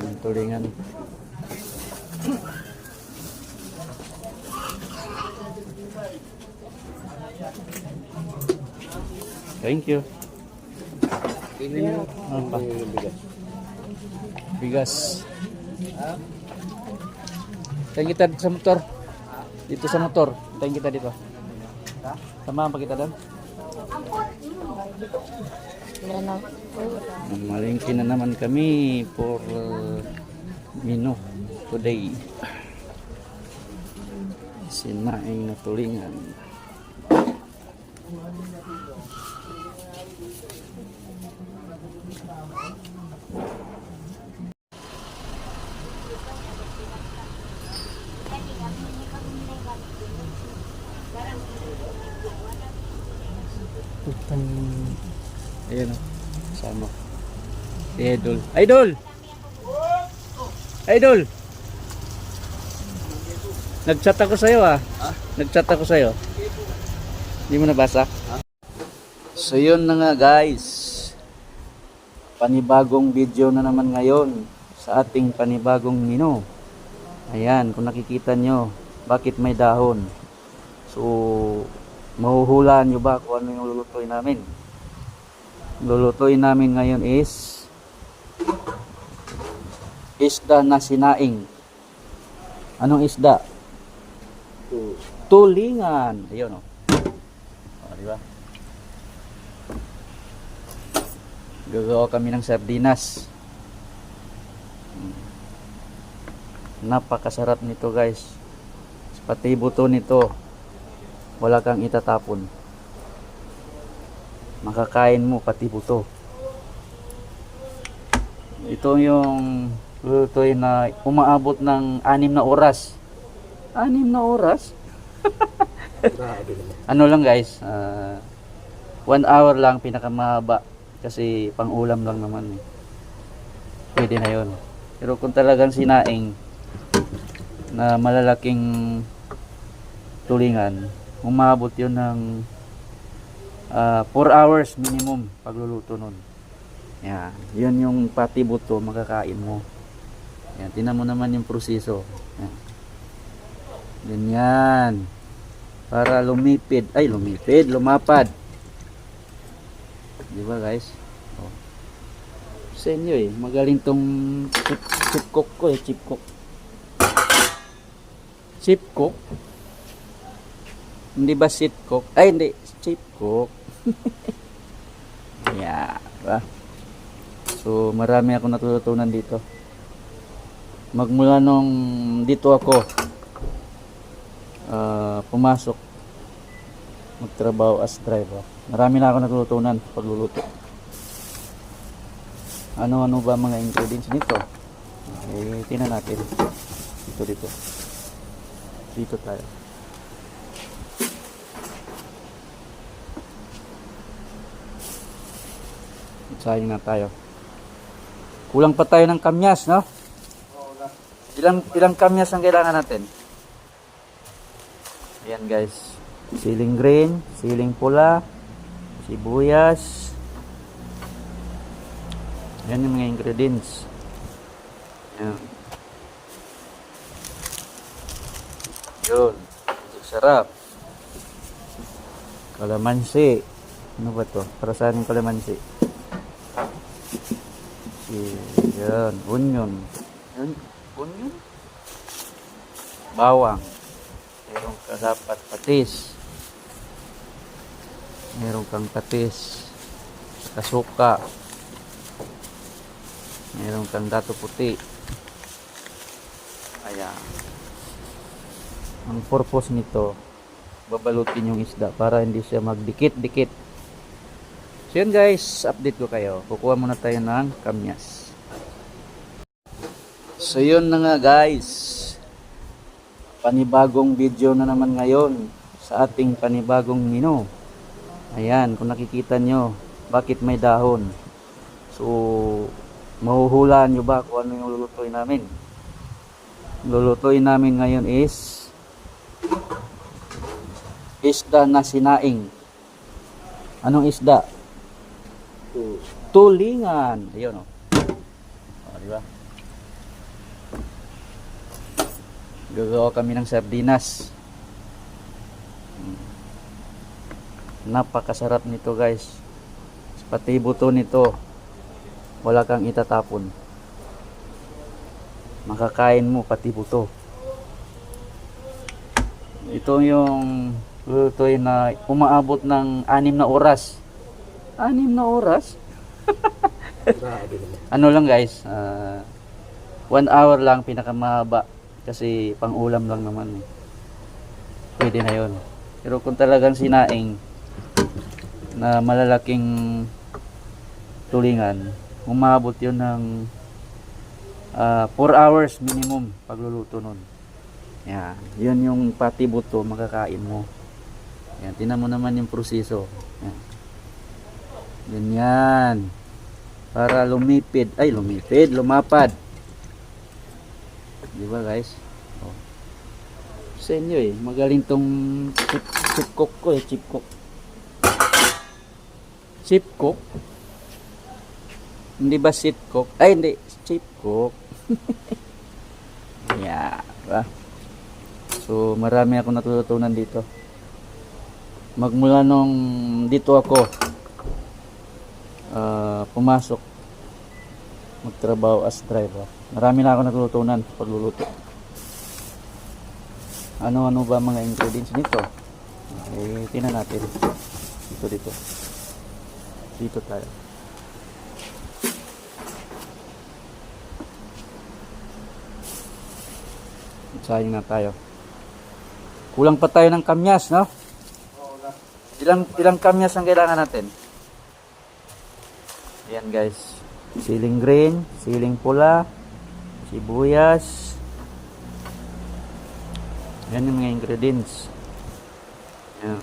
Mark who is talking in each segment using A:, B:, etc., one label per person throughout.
A: Yung tulingan. Thank you. Ano pa? Bigas. Tayo kita sa motor. Dito sa motor. Tayo kita dito. Samahan pa kita doon. Malingki na naman kami for menu today. Sinaing na tulingan. Ayan o, sama si Idol. Idol! Idol! Nag-chat ako sa'yo Nag-chat ako sa'yo. Hindi mo nabasa? So yun na nga guys, panibagong video na naman ngayon sa ating panibagong menu. Ayan, kung nakikita nyo, bakit may dahon? So mahuhulaan nyo ba kung ano yung lulutuin namin? Lulutuin namin ngayon is isda na sinaing. Anong isda? Tulingan. Ayun o. Diba? Gagawa kami ng sardinas. Napakasarap nito guys. Pati buto nito wala kang itatapon. Makakain mo pati buto. Ito yung lutuin na umaabot ng 6 na oras. 6 na oras? Ano lang guys, 1 hour lang pinakamahaba kasi pang ulam lang naman. Pwede na yun. Pero kung talagang sinaing na malalaking tulingan, umabot yun ng 4 hours minimum pagluluto nun. Yan, yun yung pati buto makakain mo. Yan, tingnan mo naman yung proseso. Yan. Ganyan. Para lumipid, lumapad. Di ba guys? Oh. Sa inyo magaling tong chip cook ko chip cook. Chip cook? Hindi ba sit cook? Ay hindi, chip cook. Yeah, diba? So marami ako natutunan dito. Magmula nung dito ako pumasok magtrabaho as driver, marami na ako natutunan pagluluto. Ano-ano ba mga ingredients nito? Tingnan natin. Dito tayo. Sayang na tayo. Kulang pa tayo ng kamyas, no? Ilang kamyas ang kailangan natin? Ayan guys. Siling green, siling pula, sibuyas. Ayan yung mga ingredients. Ayan. Yun. Sarap. Kalamansi. Ano ba to? Para saan yung kalamansi? Yan. Onion. Onion? Bawang. Meron ka dapat patis. Meron kang patis. Kasuka. Meron kang dato puti. Ayan. Ang purpose nito, babalutin yung isda para hindi siya magdikit-dikit. So yun guys, update ko kayo. Kukuha muna tayo ng kamyas. So yun na nga guys. Panibagong video na naman ngayon sa ating panibagong menu. Ayan, kung nakikita nyo, bakit may dahon? So, mahuhulaan nyo ba kung ano yung lulutuin namin? Lulutuin namin ngayon is isda na sinaing. Anong isda? Tulingan. Ayun o. Di ba? Gagawa kami ng sardinas. Napakasarap nito guys. Pati buto nito, wala kang itatapon. Makakain mo pati buto. Ito yung lutuin na umaabot ng 6 na oras. 6 na oras? Ano lang guys, 1 hour lang pinakamahaba. Kasi pang ulam lang naman. Pwede na yun. Pero kung talagang sinaing na malalaking tulingan, umabot yun ng 4 hours minimum pagluluto nun. Yan, yun yung pati buto makakain mo. Yan, tingnan mo naman yung proseso. Yan. Ganyan. Para lumapad. Di ba guys? Oh. Sa inyo magaling tong chip cook ko chip cook. Chip cook? Hindi ba sit cook? Ay hindi, chip cook. Yeah, diba? So marami ako natutunan dito. Magmula nung dito ako pumasok magtrabaho as driver, marami na ako natutunan sa pagluluto. Ano-ano ba mga ingredients nito? Tingnan natin. Dito tayo. Sayang na tayo. Kulang pa tayo ng kamyas, no? Ilang kamyas ang kailangan natin? Ayan guys. Siling green, siling pula, sibuyas. Yan yung mga ingredients. Yan.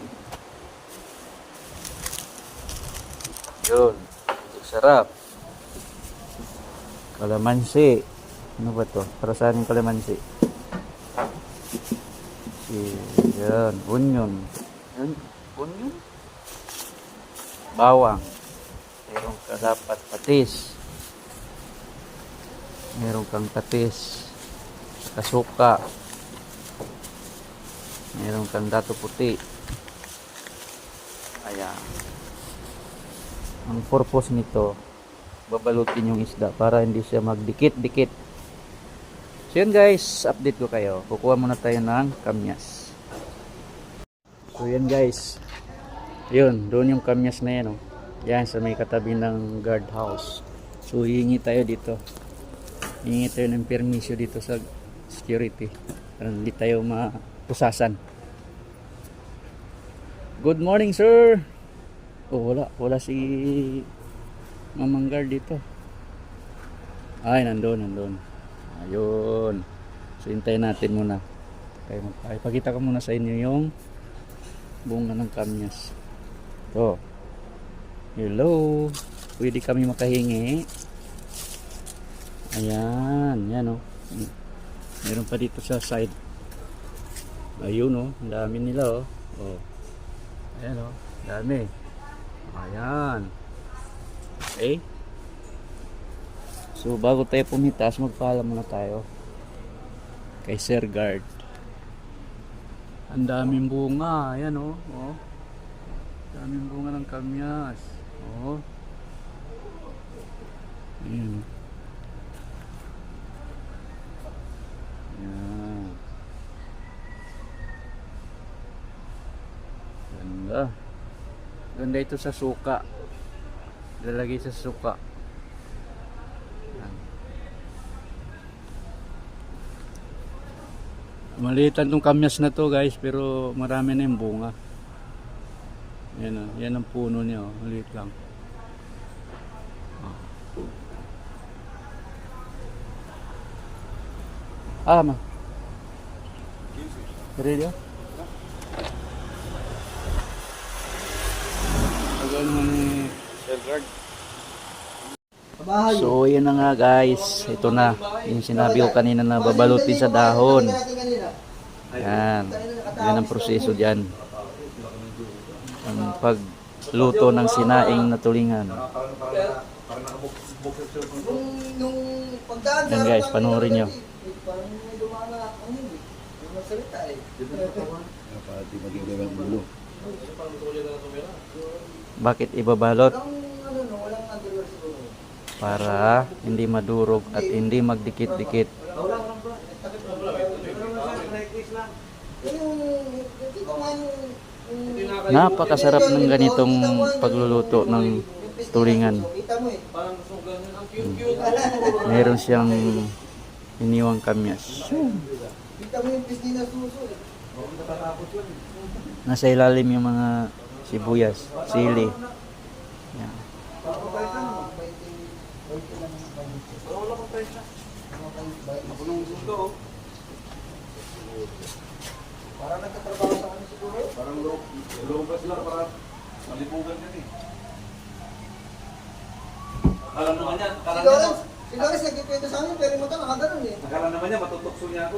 A: Yun. Sarap. Kalamansi. Ano ba to? Para saan yung kalamansi? Yan. Onion. Yan. Onion. Bawang. Meron ka dapat patis. Meron kang patis. Kasuka. Meron kang dato puti. Ayan. Ang purpose nito, babalutin yung isda para hindi siya magdikit-dikit. So yun guys, update ko kayo. Kukuha muna tayo ng kamyas. So yun guys. Yun, doon yung kamyas na yan. Oh. Yan sa may katabi ng guard house. So hihingi tayo dito. Hihingi tayo ng permisyo dito sa security. Para hindi tayo mapusasan. Good morning sir. Oh, wala si mamang guard dito. Ay, nandun. Ayun. So hintayin natin muna. Okay, pakita ko muna sa inyo yung bunga ng kamyas. To. Hello. Pwede kami makahingi. Ayan, yan oh. Meron pa dito sa side. Ayun oh, ang dami nila oh. Oh. Ayan oh, dami. Ayan. Okay. So bago tayo pumitas, magpaalam muna tayo kay Sir Guard. Ang daming bunga. Ayan oh. Oh. Daming bunga ng kamyas. Oh. Ayan. Ayan. Ganda. Ganda ito sa suka. Lalagay sa suka. Ayan. Maliitan tong kamyas na to guys, pero marami na yung bunga. Yan, yan ang puno niya, oh. Maliit lang. Ma. Ready? Tagal mo ni Sir Guard. So, yun na nga guys. Ito na. Yung sinabi ko kanina na babalutin sa dahon. Yan. Yan ang proseso dyan. Ang pagluto ng sinaing na tulingan.
B: Nung pagdaan
A: Yan guys, panoorin nyo.
B: Parang may dumaan na ang hindi. Yung nagsalita eh.
C: Pati maging gawang ulo.
A: Bakit ibabalot?
B: Walang ano no, walang underwear siguro.
A: Para hindi madurog at hindi magdikit-dikit.
B: Walang bra. Takip mo bra. Yung dito man
A: Napakasarap ng ganitong pagluluto ng tulingan.
B: kita mo eh.
D: Parang gusto ko ganyan. Ang cute-cute.
A: Meron siyang iniwang kamyas.
B: Kita mo yung pisngi na suso eh.
A: Nasa ilalim yung mga sibuyas, sili. Yan.
D: Wala pang price na. Ako nung gusto.
B: Parang nagtatrabaho sa kanya siguro.
D: Parang lobas lang para malipugan yan eh. Akala naman yan.
B: Siguro nagkikwento sa amin, pero yung mata nakaganon eh.
D: Akala naman niya matutokso niya ako.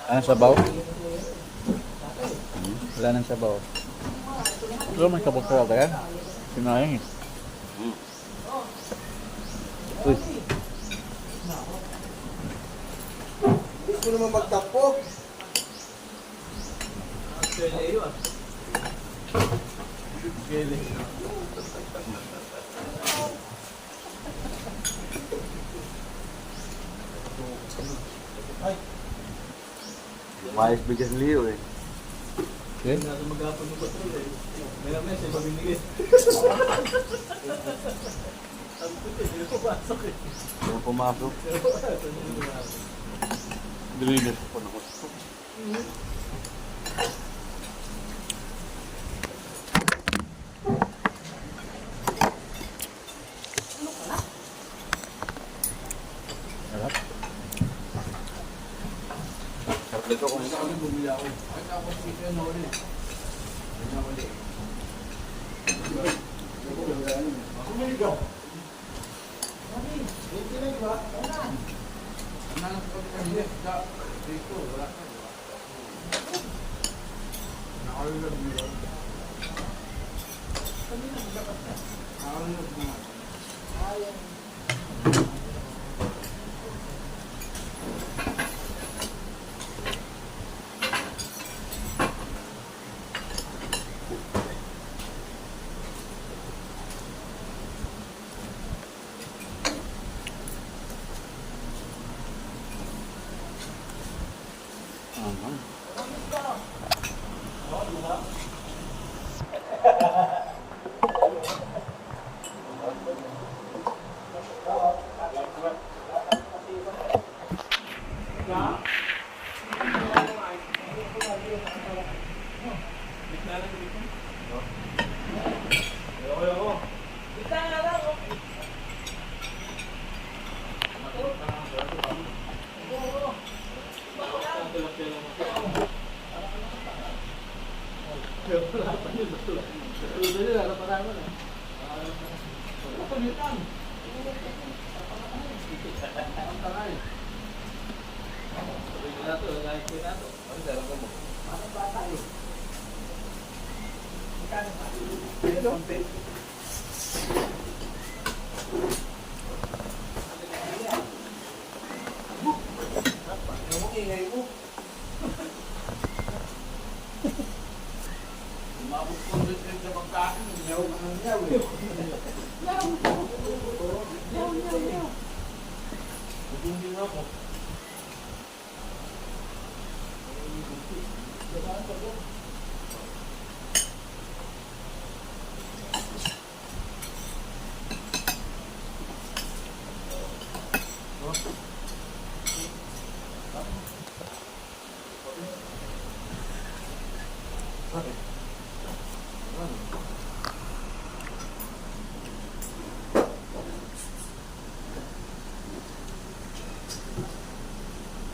A: Ano sabaw? Wala nang sabaw. Pero may sabaw talaga yan. Sinayang eh. Uy.
B: Gusto naman magtakpo.
C: Mayos bigas liyo eh.
A: Okay.
C: Yung pumasok. Dilinis ko na ko.
A: Sarap.
C: Dito ko
D: Sa akin bumili ako. Ay, ako sige na ulit. Bumili ka.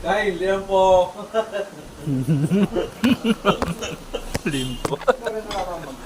D: Kain, liyan po.
A: Limpo.
B: Parang nakakambag.